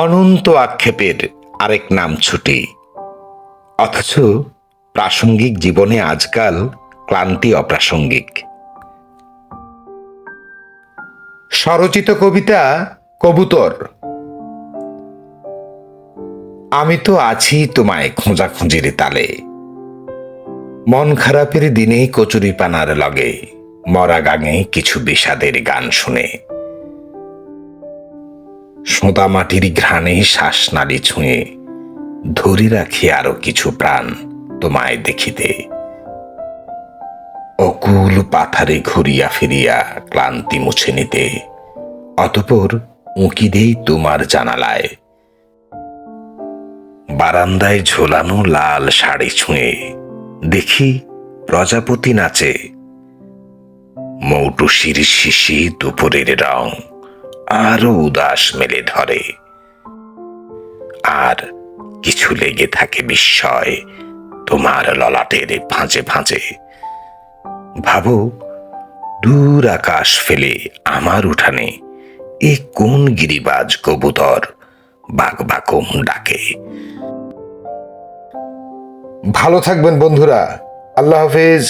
অনন্ত আক্ষেপের আরেক নাম ছুটি, অথচ প্রাসঙ্গিক জীবনে আজকাল ক্লান্তি অপ্রাসঙ্গিক। স্বরচিত কবিতা কবুতর। আমি তো আছি তোমায় খোঁজাখুঁজির তালে, মন খারাপের দিনে কচুরি পানার লগে, মরা গাঙে কিছু বিষাদের গান শুনে, সোঁদা মাটির ঘ্রাণে শ্বাসনালী ছুঁয়ে ধরে রাখি আরো কিছু প্রাণ তোমায় দেখিতে। অকুল পাথারে ঘুরিয়া ফিরিয়া ক্লান্তি মুছে নিতে, অতঃপর উঁকি দেই তোমার জানালায়, বারান্দায় ঝোলানো লাল শাড়ি ছুঁয়ে দেখি প্রজাপতি নাচে। মৌটুসির শিশি দুপুরের রং আরো উদাস মেলে ধরে, আর কিছু লেগে থাকে বিস্ময় তোমার ললাটের ভাঁজে ভাঁজে। ভাবো, দূর আকাশ ফেলে আমার উঠানে এ কোন গিরিবাজ কবুতর বাকবাকম ডাকে। ভালো থাকবেন বন্ধুরা, আল্লাহ হাফেজ।